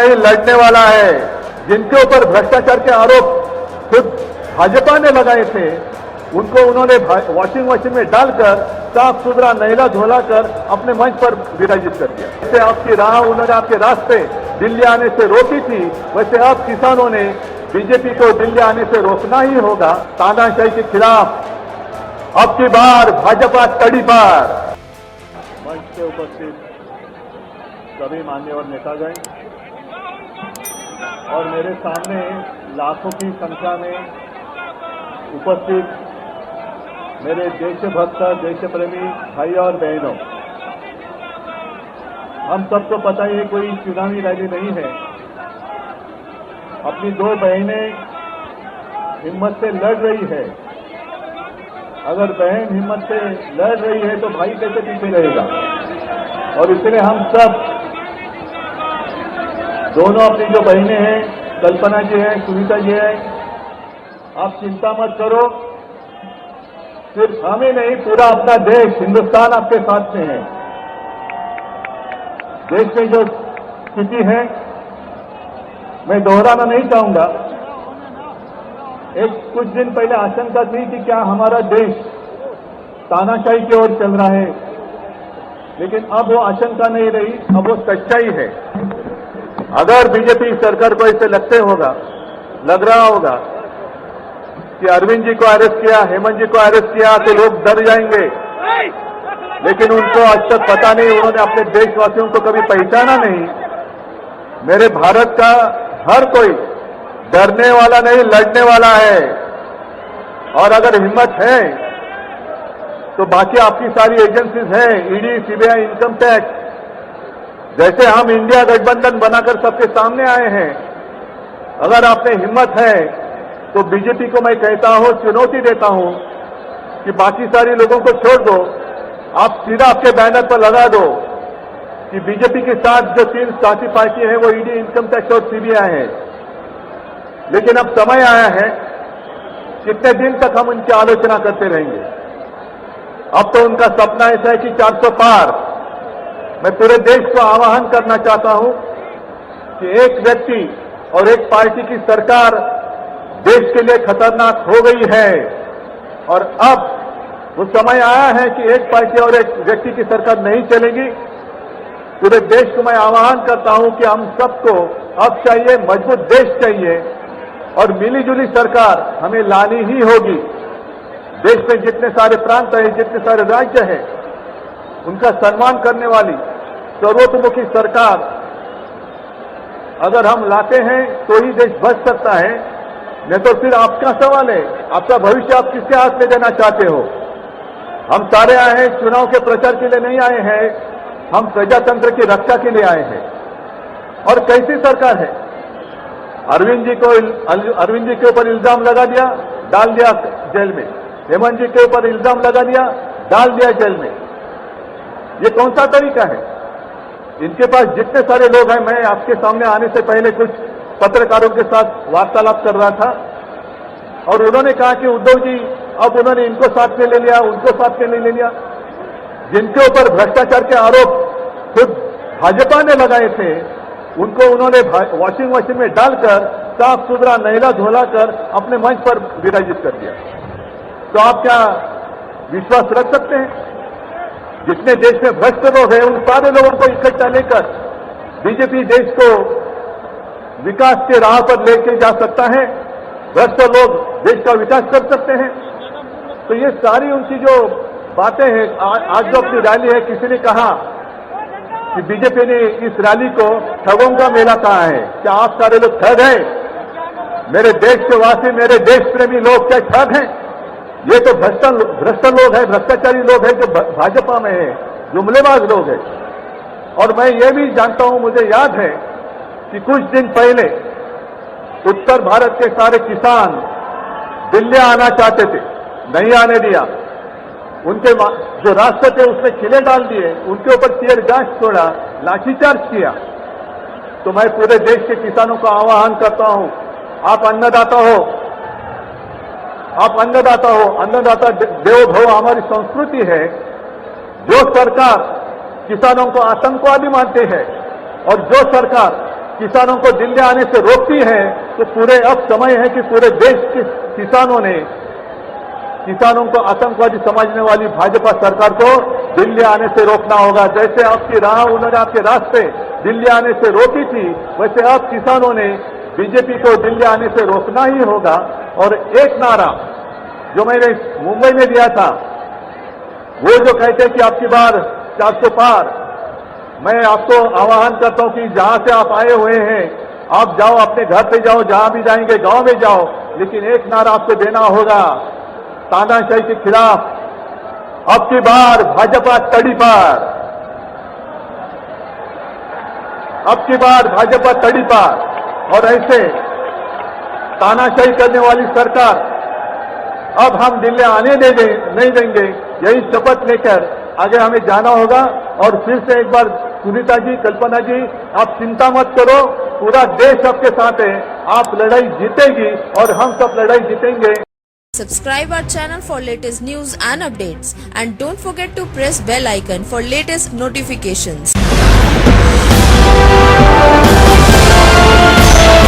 नहीं लड़ने वाला है। जिनके ऊपर भ्रष्टाचार के आरोप खुद भाजपा ने लगाए थे, उनको उन्होंने वॉशिंग मशीन में डालकर साफ सुथरा नहला धोलाकर अपने मंच पर विराजित कर दिया। जैसे आपकी राह उन्होंने आपके रास्ते दिल्ली आने से रोकी थी, वैसे अब किसानों ने बीजेपी को दिल्ली आने से रोकना ही होगा। तानाशाही के खिलाफ अब की बार भाजपा तड़ी पार। मंच से उपस्थित सभी मान्यवर नेतागण और मेरे सामने लाखों की संख्या में उपस्थित मेरे देशभक्त देशप्रेमी भाई और बहनों, हम सबको पता है कोई चुनावी रैली नहीं है। अपनी दो बहनें हिम्मत से लड़ रही है। अगर बहन हिम्मत से लड़ रही है तो भाई कैसे पीछे रहेगा। और इसलिए हम सब दोनों अपनी जो बहनें हैं, कल्पना जी है, सुनीता जी है, आप चिंता मत करो। सिर्फ हमें नहीं, पूरा अपना देश हिंदुस्तान आपके साथ में है। देश में जो स्थिति है मैं दोहराना नहीं चाहूंगा। कुछ दिन पहले आशंका थी कि क्या हमारा देश तानाशाही की ओर चल रहा है, लेकिन अब वो आशंका नहीं रही, अब वो सच्चाई है। अगर बीजेपी सरकार को ऐसे लग रहा होगा कि अरविंद जी को अरेस्ट किया, हेमंत जी को अरेस्ट किया तो लोग डर जाएंगे, लेकिन उनको आज तक पता नहीं, उन्होंने अपने देशवासियों को कभी पहचाना नहीं। मेरे भारत का हर कोई डरने वाला नहीं, लड़ने वाला है। और अगर हिम्मत है तो बाकी आपकी सारी एजेंसीज हैं, ईडी, सीबीआई, इनकम टैक्स, जैसे हम इंडिया गठबंधन बनाकर सबके सामने आए हैं। अगर आपने हिम्मत है तो बीजेपी को मैं कहता हूं, चुनौती देता हूं कि बाकी सारे लोगों को छोड़ दो, आप सीधा आपके बैनर पर लगा दो कि बीजेपी के साथ जो 3 साथी पार्टी है वो ईडी, इनकम टैक्स और सीबीआई है। लेकिन अब समय आया है, कितने दिन तक हम उनकी आलोचना करते रहेंगे। अब तो उनका सपना ऐसा है कि 400 पार। मैं पूरे देश को आह्वान करना चाहता हूं कि एक व्यक्ति और एक पार्टी की सरकार देश के लिए खतरनाक हो गई है, और अब वो समय आया है कि एक पार्टी और एक व्यक्ति की सरकार नहीं चलेगी। पूरे देश को मैं आह्वान करता हूं कि हम सबको अब चाहिए, मजबूत देश चाहिए, और मिलीजुली सरकार हमें लानी ही होगी। देश में जितने सारे प्रांत हैं, जितने सारे राज्य हैं, उनका सम्मान करने वाली सर्वतोमुखी सरकार अगर हम लाते हैं तो ही देश बच सकता है। नहीं तो फिर आपका सवाल है, आपका भविष्य आप किसके हाथ में देना चाहते हो। हम सारे आए हैं चुनाव के प्रचार के लिए नहीं आए हैं, हम प्रजातंत्र की रक्षा के लिए आए हैं। और कैसी सरकार है, अरविंद जी के ऊपर इल्जाम लगा दिया, डाल दिया जेल में। हेमंत जी के ऊपर इल्जाम लगा दिया, डाल दिया जेल में। ये कौन सा तरीका है। इनके पास जितने सारे लोग हैं, मैं आपके सामने आने से पहले कुछ पत्रकारों के साथ वार्तालाप कर रहा था और उन्होंने कहा कि उद्धव जी अब उन्होंने इनको साथ में ले लिया, उनको साथ में ले लिया। जिनके ऊपर भ्रष्टाचार के आरोप खुद भाजपा ने लगाए थे, उनको उन्होंने वॉशिंग मशीन में डालकर साफ सुथरा नहला धोलाकर अपने मंच पर विराजित कर दिया। तो आप क्या विश्वास रख सकते हैं। जितने देश में भ्रष्ट लोग हैं, उन सारे लोगों को इकट्ठा लेकर बीजेपी देश को विकास के राह पर लेके जा सकता है। भ्रष्ट लोग देश का विकास कर सकते हैं। तो ये सारी उनकी जो बातें हैं, आज जो अपनी रैली है, किसी ने कहा कि बीजेपी ने इस रैली को ठगों का मेला कहा है। क्या आप सारे लोग ठग हैं। मेरे देश के वासी, मेरे देश प्रेमी लोग क्या ठग हैं। ये तो भ्रष्ट लोग हैं, भ्रष्टाचारी लोग हैं जो भाजपा में है, जुमलेबाज लोग हैं। और मैं ये भी जानता हूं, मुझे याद है कि कुछ दिन पहले उत्तर भारत के सारे किसान दिल्ली आना चाहते थे, नहीं आने दिया। उनके जो रास्ते थे उसमें किले डाल दिए, उनके ऊपर टीयर गैस छोड़ा, लाठीचार्ज किया। तो मैं पूरे देश के किसानों का आह्वान करता हूं, आप अन्नदाता हो, आप अन्नदाता हो, अन्नदाता देवो भव हमारी संस्कृति है। जो सरकार किसानों को आतंकवादी मानते हैं और जो सरकार किसानों को दिल्ली आने से रोकती है, तो पूरे अब समय है कि पूरे देश के किसानों ने किसानों को आतंकवादी समझने वाली भाजपा सरकार को दिल्ली आने से रोकना होगा। जैसे आपकी राह उन्होंने आपके रास्ते दिल्ली आने से रोकी थी, वैसे अब किसानों ने बीजेपी को दिल्ली आने से रोकना ही होगा। और एक नारा जो मैंने मुंबई में दिया था, वो जो कहते हैं कि आपकी बार 400 पार, मैं आपको आह्वान करता हूं कि जहां से आप आए हुए हैं, आप जाओ, अपने घर पे जाओ, जहां भी जाएंगे गांव में जाओ, लेकिन एक नारा आपको देना होगा तानाशाही के खिलाफ, अब की बार भाजपा तड़ी पार, अब की बार भाजपा तड़ी पार। और ऐसे तानाशाही करने वाली सरकार अब हम दिल्ली आने नहीं देंगे, यही शपथ लेकर आगे हमें जाना होगा। और फिर से एक बार सुनीता जी, कल्पना जी, आप चिंता मत करो, पूरा देश आपके साथ है, आप लड़ाई जीतेगी और हम सब लड़ाई जीतेंगे। Subscribe our channel for latest news and updates, and don't forget to press bell icon for latest notifications.